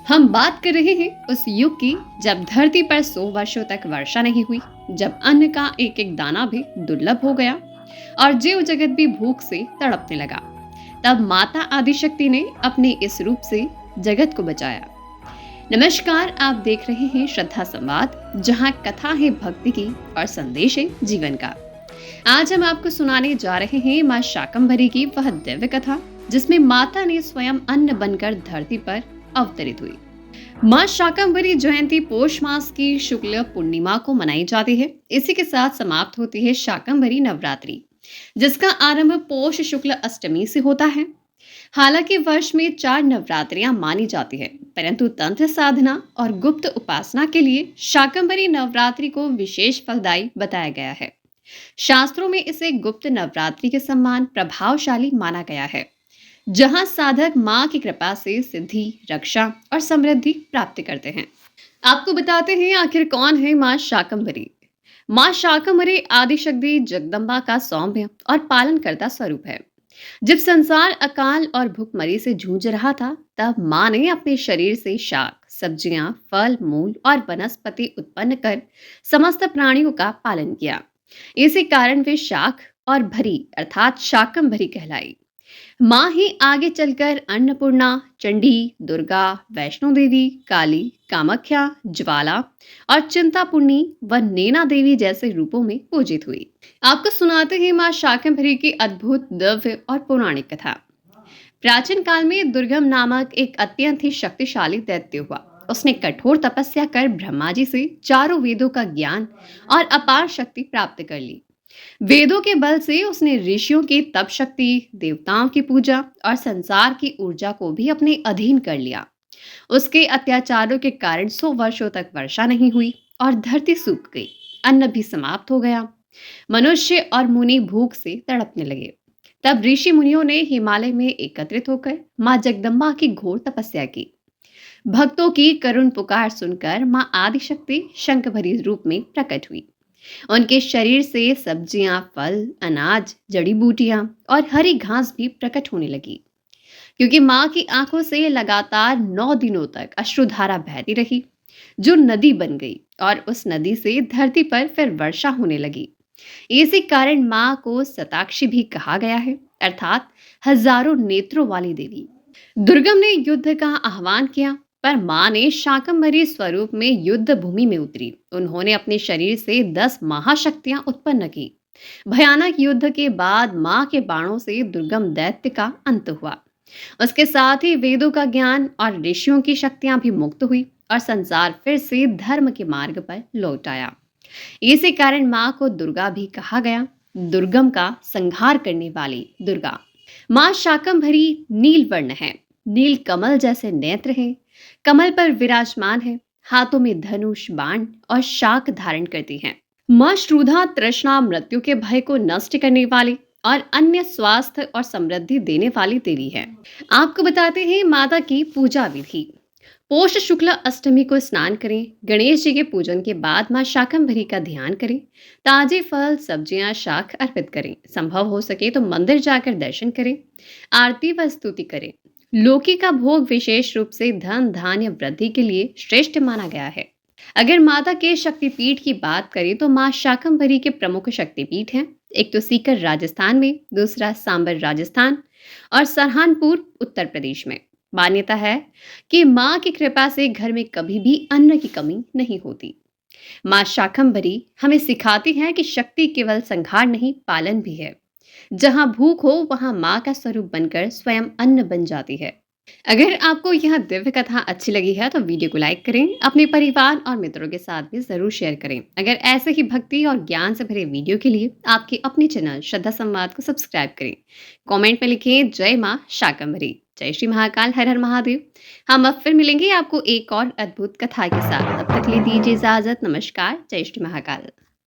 हम बात कर रहे हैं उस युग की जब धरती पर 100 वर्षों तक वर्षा नहीं हुई, जब अन्न का एक एक दाना भी दुर्लभ हो गया और जीव जगत भी भूख से तड़पने लगा। तब माता आदिशक्ति ने अपने इस रूप से जगत को बचाया। नमस्कार, आप देख रहे हैं श्रद्धा संवाद, जहां कथा है भक्ति की और संदेश है जीवन का। आज हम आपको सुनाने जा रहे हैं मां शाकंभरी की वह दिव्य कथा, जिसमें माता ने स्वयं अन्न बनकर धरती पर अवतरित हुई। मां शाकंभरी जयंती पोष मास की शुक्ल पूर्णिमा को मनाई जाती है। इसी के साथ समाप्त होती है शाकंभरी नवरात्रि, जिसका आरंभ पोष शुक्ल अष्टमी से होता है। हालांकि वर्ष में 4 नवरात्रियां मानी जाती है, परंतु तंत्र साधना और गुप्त उपासना के लिए शाकंभरी नवरात्रि को विशेष फलदायी बताया गया है। शास्त्रों में इसे गुप्त नवरात्रि के समान प्रभावशाली माना गया है, जहां साधक मां की कृपा से सिद्धि, रक्षा और समृद्धि प्राप्त करते हैं। आपको बताते हैं आखिर कौन है मां शाकंभरी। मां शाकंभरी आदिशक्ति जगदम्बा का सौम्य और पालनकर्ता स्वरूप है। जब संसार अकाल और भूखमरी से जूझ रहा था, तब मां ने अपने शरीर से शाक, सब्जियां, फल, मूल और वनस्पति उत्पन्न कर समस्त प्राणियों का पालन किया। इसी कारण वे शाक और भरी अर्थात शाकंभरी कहलाई। मां ही आगे चलकर अन्नपूर्णा, चंडी, दुर्गा, वैष्णो देवी, काली, कामाख्या, ज्वाला और चिंतापूर्णी व नैना देवी जैसे रूपों में पूजित हुई। आपको सुनाते हैं मां शाकंभरी की अद्भुत, दिव्य और पौराणिक कथा। प्राचीन काल में दुर्गम नामक एक अत्यंत ही शक्तिशाली दैत्य हुआ। उसने कठोर तपस्या कर ब्रह्मा जी से चारों वेदों का ज्ञान और अपार शक्ति प्राप्त कर ली। वेदों के बल से उसने ऋषियों की तप शक्ति, देवताओं की पूजा और संसार की ऊर्जा को भी अपने अधीन कर लिया। उसके अत्याचारों के कारण 100 वर्षों तक वर्षा नहीं हुई और धरती सूख गई। अन्न भी समाप्त हो गया। मनुष्य और मुनि भूख से तड़पने लगे। तब ऋषि मुनियों ने हिमालय में एकत्रित होकर मां जगदम्बा की घोर तपस्या की। भक्तों की करुण पुकार सुनकर मां आदिशक्ति शंखभरी रूप में प्रकट हुई। उनके शरीर से सब्जियां, फल, अनाज, जड़ी बूटियां और हरी घास भी प्रकट होने लगी। क्योंकि मां की आंखों से लगातार 9 दिनों तक अश्रुधारा बहती रही, जो नदी बन गई और उस नदी से धरती पर फिर वर्षा होने लगी। इसी कारण मां को शताक्षी भी कहा गया है, अर्थात हजारों नेत्रों वाली देवी। दुर्गम ने युद्ध का आह्वान किया, पर मां ने शाकंभरी स्वरूप में युद्ध भूमि में उतरी। उन्होंने अपने शरीर से 10 महाशक्तियां उत्पन्न की। भयानक युद्ध के बाद मां के बाणों से दुर्गम दैत्य का अंत हुआ। उसके साथ ही वेदों का ज्ञान और ऋषियों की शक्तियां भी मुक्त हुई और संसार फिर से धर्म के मार्ग पर लौट आया। इसी कारण मां को दुर्गा भी कहा गया, दुर्गम का संहार करने वाली दुर्गा। मां शाकंभरी नील वर्ण है, नील कमल जैसे नेत्र हैं, कमल पर विराजमान है, हाथों में धनुष, बाण और शाक धारण करती हैं। मां श्रुधा तृष्णा, मृत्यु के भय को नष्ट करने वाली और अन्य स्वास्थ्य और समृद्धि देने वाली देवी है। आपको बताते हैं माता की पूजा विधि। पोष शुक्ल अष्टमी को स्नान करें। गणेश जी के पूजन के बाद मां शाकंभरी का ध्यान करें। ताजे फल, सब्जियां, शाक अर्पित करें। संभव हो सके तो मंदिर जाकर दर्शन करें, आरती व स्तुति करें। लौकी का भोग विशेष रूप से धन धान्य वृद्धि के लिए श्रेष्ठ माना गया है। अगर माता के शक्तिपीठ की बात करें तो मां शाकंभरी के प्रमुख शक्तिपीठ हैं। एक तो सीकर राजस्थान में, दूसरा सांबर राजस्थान और सहारनपुर उत्तर प्रदेश में। मान्यता है कि मां की कृपा से घर में कभी भी अन्न की कमी नहीं होती। मां शाकंभरी हमें सिखाती है कि शक्ति केवल संहार नहीं, पालन भी है। जहां भूख हो वहां मां का स्वरूप बनकर स्वयं अन्न बन जाती है। अगर आपको यह दिव्य कथा अच्छी लगी है तो वीडियो को लाइक करें, अपने परिवार और मित्रों के साथ भी जरूर शेयर करें। अगर ऐसे ही भक्ति और ज्ञान से भरे वीडियो के लिए आपके अपने चैनल श्रद्धा संवाद को सब्सक्राइब करें। कमेंट में लिखें जय मां शाकंभरी, जय श्री महाकाल, हर हर महादेव। हम अब फिर मिलेंगे आपको एक और अद्भुत कथा के साथ। तब तक ले दीजिए इजाजत। नमस्कार, जय श्री महाकाल।